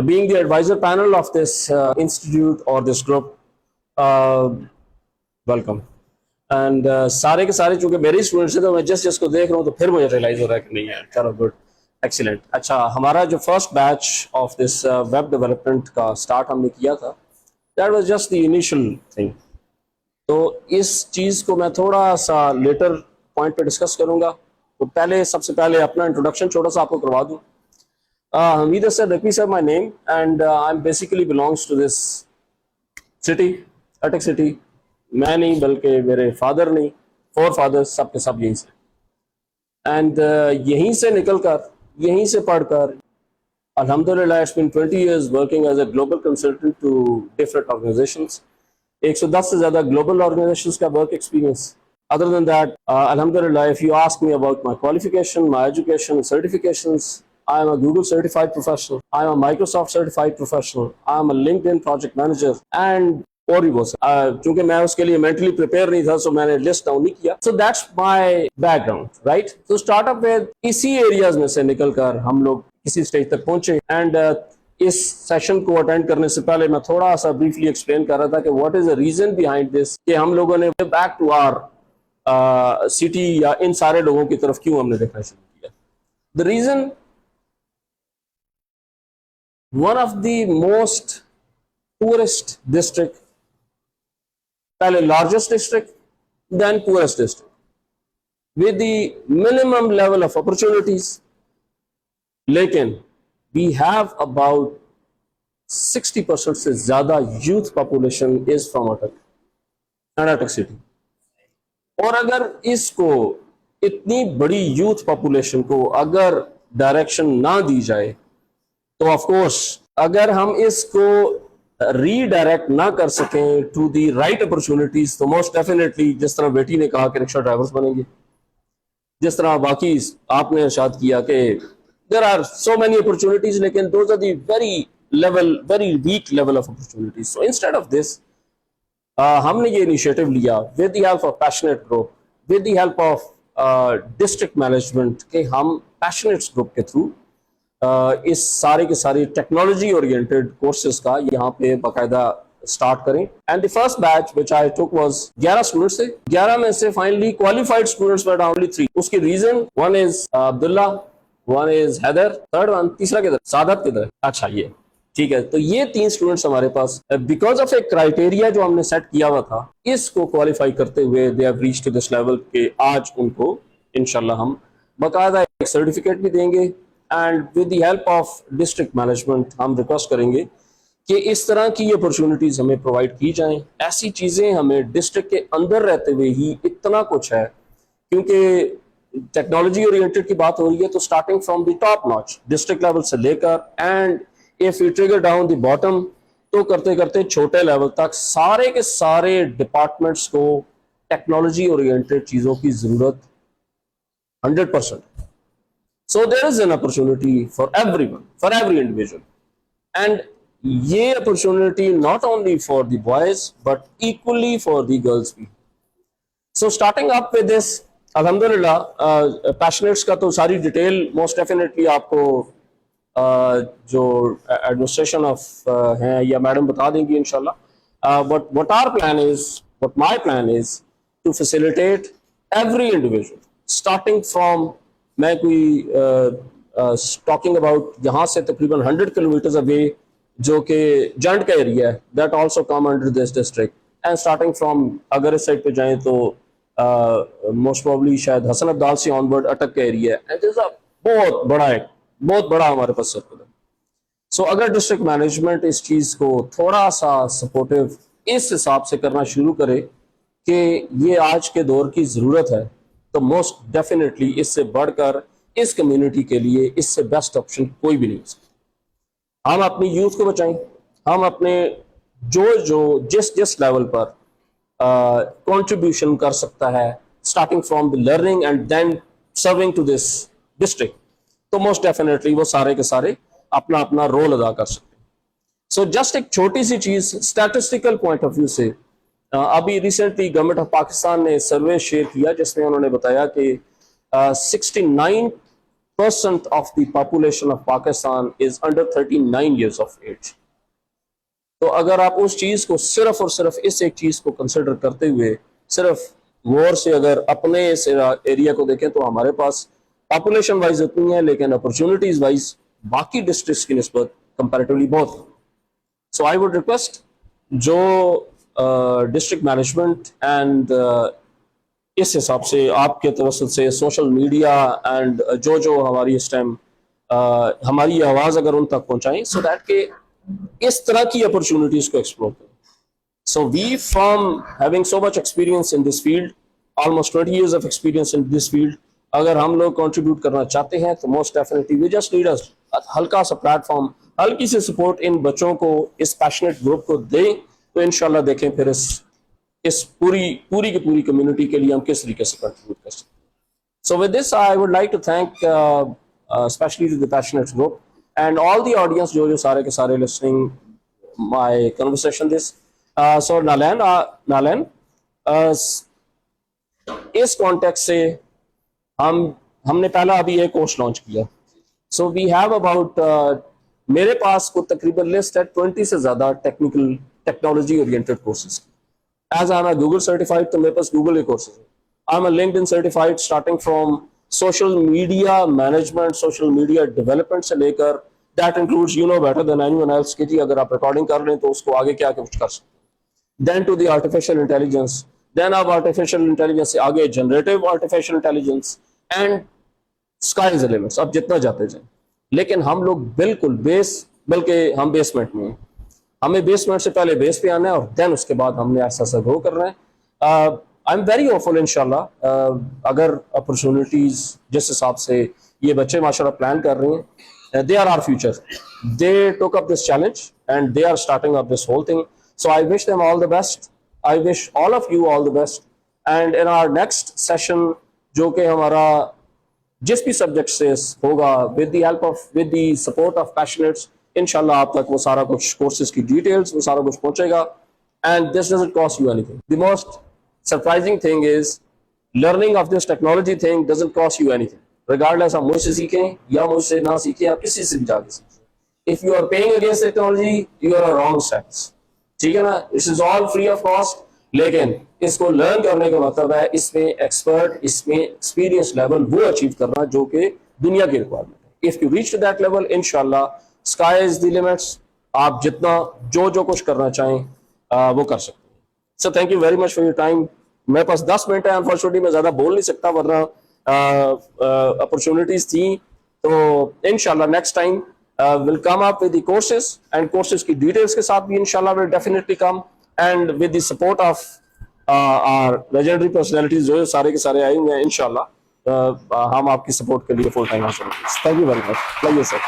being the advisor panel of this institute or this group, welcome. And सारे के सारे चूंकि मेरे स्टूडेंट्स हैं तो मैं जस्ट को देख रहा हूँ तो फिर मुझे रियलाइज हो रहा है कि नहीं है, चलो गुड, एक्सीलेंट। अच्छा, हमारा जो first batch of this web development का स्टार्ट हमने किया था, that was just the initial thing. तो इस चीज़ को मैं थोड़ा सा लेटर पॉइंट पे डिस्कस करूँगा। तो पहले सबसे पहले अपना इंट्रोडक्शन छोटा सा आपको करवा दूँ। Hamid Asad Rakwi sir, my name, and I'm basically belongs to this city, Attic city. मैं नहीं बल्कि मेरे फादर नहीं, फोर फादर्स सब के सब यहीं से, एंड यहीं से निकलकर यहीं से पढ़कर अल्हम्दुलिल्लाह it's been 20 years working as a global consultant to different organisations. 110 से ज़्यादा ग्लोबल ऑर्गेनाइजेशंस का work experience. Other than that, alhamdulillah, if you ask me about my qualification, my education, certifications, I am a Google certified professional, I am a Microsoft certified professional, I am a LinkedIn project manager, and और भी बहुत सारे। चूंकि मैं उसके लिए mentally prepare नहीं था, सो मैंने लिस्ट डाउन नहीं किया। So that's my background, right. तो स्टार्टअप में इसी एरियाज में से निकलकर हम लोग किसी स्टेज तक पहुंचे। एंड इस सेशन को अटेंड करने से पहले मैं थोड़ा सा ब्रीफली एक्सप्लेन कर रहा था कि what is the reason behind this, कि हम लोगों ने बैक टू आवर सिटी या इन सारे लोगों की तरफ क्यों हमने देखना शुरू किया। The reason, one of the most poorest district, पहले largest district, then poorest district, with the minimum level of opportunities, लेकिन we have about 60% से ज़्यादा youth population is from Attic city। और अगर इसको, इतनी बड़ी youth population को अगर डायरेक्शन ना दी जाए तो ऑफ कोर्स अगर हम इसको रीडायरेक्ट ना कर सकें टू दी राइट अपॉर्चुनिटीज, तो मोस्ट डेफिनेटली जिस तरह बेटी ने कहा कि रिक्शा ड्राइवर्स बनेंगे, जिस तरह बाकी आपने इरशाद किया कि there are so many opportunities, लेकिन those are the very weak level of opportunities. So instead of this हमने ये इनिशिएटिव लिया with the help of passionate group, with the help of district management, के हम पैशनेट्स ग्रुप के through इस सारे के सारे टेक्नोलॉजी ओरिएंटेड कोर्सेज का यहाँ पे बाकायदा स्टार्ट करें। And the first batch which I took was 11 students थे। 11 में से finally qualified students were only 3। उसकी reason, one is Abdullah, one is Haider, third one, तीसरा किधर, सादत किधर। अच्छा, ये ठीक है। तो ये 3 स्टूडेंट्स हमारे पास बिकॉज ऑफ ए क्राइटेरिया जो हमने सेट किया हुआ था, इसको क्वालिफाई करते हुए they have reached to this level के आज उनको इंशाल्लाह हम बाकायदा एक सर्टिफिकेट भी देंगे। And with the help of district management हम रिक्वेस्ट करेंगे कि इस तरह की अपॉर्चुनिटीज हमें प्रोवाइड की जाएं। ऐसी चीज़ें हमें डिस्ट्रिक्ट के अंदर रहते हुए ही इतना कुछ है, क्योंकि टेक्नोलॉजी ओरिएंटेड की बात हो रही है, तो starting from the top notch district level से लेकर and if you trigger down the bottom, तो करते करते छोटे लेवल तक सारे के सारे डिपार्टमेंट्स को टेक्नोलॉजी ओरिएंटेड चीज़ों की ज़रूरत 100%। So there is an opportunity for everyone, for every individual, and ये opportunity not only for the boys but equally for the girls भी। So starting up with this, alhamdulillah, passionates का तो सारी detail most definitely आपको जो administration of हैं या madam बता देंगी इंशाल्लाह। But what our plan is, what my plan is to facilitate every individual starting from, मैं कोई टॉकिंग अबाउट यहाँ से तकरीबन 100 किलोमीटर अवे जो कि जंड का एरिया है, that also come under this district. And starting from, अगर इस साइड पे जाएं तो मोस्ट प्रोबब्ली शायद हसन अब्दाल से ऑनवर्ड अटक का एरिया है। एंड बहुत बड़ा हमारे पास सर्कल है। सो अगर डिस्ट्रिक्ट मैनेजमेंट इस चीज़ को थोड़ा सा सपोर्टिव इस हिसाब से करना शुरू करे कि ये आज के दौर की ज़रूरत है, तो मोस्ट डेफिनेटली इससे बढ़कर इस कम्युनिटी के लिए इससे बेस्ट ऑप्शन कोई भी नहीं हो सकता। हम अपनी यूथ को बचाएं, हम अपने जिस लेवल पर कंट्रीब्यूशन कर सकता है, starting from the learning and then serving to this district, तो मोस्ट डेफिनेटली वो सारे के सारे अपना अपना रोल अदा कर सकते हैं। सो जस्ट एक छोटी सी चीज स्टैटिस्टिकल पॉइंट ऑफ व्यू से, अभी रिसेंटली गवर्नमेंट ऑफ पाकिस्तान ने सर्वे शेयर किया जिसमें उन्होंने बताया कि 69% 50% of the population of Pakistan is under 39 years of age. तो अगर आप उस चीज़ को सिर्फ और सिर्फ इस एक चीज़ को कंसिडर करते हुए सिर्फ गौर से अगर अपने इस एरिया को देखें तो हमारे पास पॉपुलेशन वाइज इतनी है, लेकिन अपॉर्चुनिटीज वाइज बाकी डिस्ट्रिक्ट्स की निस्बत कंपैरेटिवली बहुत है. सो आई वुड रिक्वेस्ट जो डिस्ट्रिक्ट मैनेजमेंट एंड इस हिसाब से आपके तवसत से सोशल मीडिया एंड जो हमारी इस टाइम हमारी आवाज़ अगर उन तक पहुंचाएं सो दैट के इस तरह की अपॉर्चुनिटीज को एक्सप्लोर करें. So we from having so much experience in this field, almost 20 years of experience in this field, अगर हम लोग कंट्रीब्यूट करना चाहते हैं तो most definitely we just need हल्का सा प्लेटफॉर्म, हल्की सी सपोर्ट इन बच्चों को, इस पैशनेट ग्रुप को दें तो इंशाल्लाह देखें फिर इस पूरी की पूरी कम्युनिटी के लिए हम किस तरीके से कंट्रीब्यूट कर सकते हैं. So with this I would like to thank specially to the passionate group and all the audience जो सारे के सारे listening my conversation this. So Nalan, इस कॉन्टेक्स्ट से हमने पहला अभी एक कोर्स लॉन्च किया. सो वी हैव अबाउट मेरे पास को तकरीबन लिस्ट है 20 से ज्यादा technology oriented courses. As I am Google certified तो मेरे पास गूगल के कोर्सेज है. I am LinkedIn certified starting from social media management, social media development से लेकर that includes you know better than anyone else कि जी अगर आप रिकॉर्डिंग कर रहे हैं तो उसको आगे क्या कुछ कर सकते हैं. Then to the artificial intelligence, then आप आर्टिफिशियल इंटेलिजेंस से आगे generative artificial intelligence and sky is the limits, अब जितना जाते जाए. लेकिन हम लोग बिल्कुल बल्कि हम बेसमेंट में हैं. हमें बेसमेंट से पहले बेस पे आना है और देन उसके बाद हमने ऐसा ऐसा ग्रो करना है. आई एम वेरी होपफुल इंशाल्लाह. अगर अपॉर्चुनिटीज जिस हिसाब से ये बच्चे माशाल्लाह प्लान कर रहे हैं, they are our future. They took up this challenge and they are starting up this whole thing. So I wish them all the best. I wish all of you all the best. And in our next session जो कि हमारा जिस भी subject से होगा with the support of passionates, इंशाल्लाह आप तक वो सारा कुछ कोर्सेज की डिटेल्स वो सारा कुछ पहुंचेगा. And this doesn't cost you anything. The most surprising thing is learning of this technology thing doesn't cost you anything, regardless आप मुझसे सीखें या मुझसे ना सीखें, आप किसी से भी जाके सीखें. if you are paying against technology you are a wrong steps. ठीक है ना, this is all free of cost. लेकिन इसको लर्न करने का मतलब है इसमें एक्सपर्ट, इसमें एक्सपीरियंस लेवल वो अचीव करना जो कि दुनिया की रिक्वायरमेंट है. If you reach to that level इंशाल्लाह स्काई इज द लिमिट्स. आप जितना जो कुछ करना चाहें वो कर सकते हैं. So thank you very much for your time. मेरे पास 10 मिनट है, अनफॉर्चुनेटली मैं ज्यादा बोल नहीं सकता वरना अपॉर्चुनिटीज थी. तो इंशाल्लाह next time will come up with the courses and courses की डिटेल्स के साथ भी इंशाल्लाह will definitely come and with the support of our legendary personalities जो सारे के सारे आए हुए हैं. इंशाल्लाह हम आपकी सपोर्ट के लिए फुल टाइम हाजिर हैं. Thank you very much. Sir.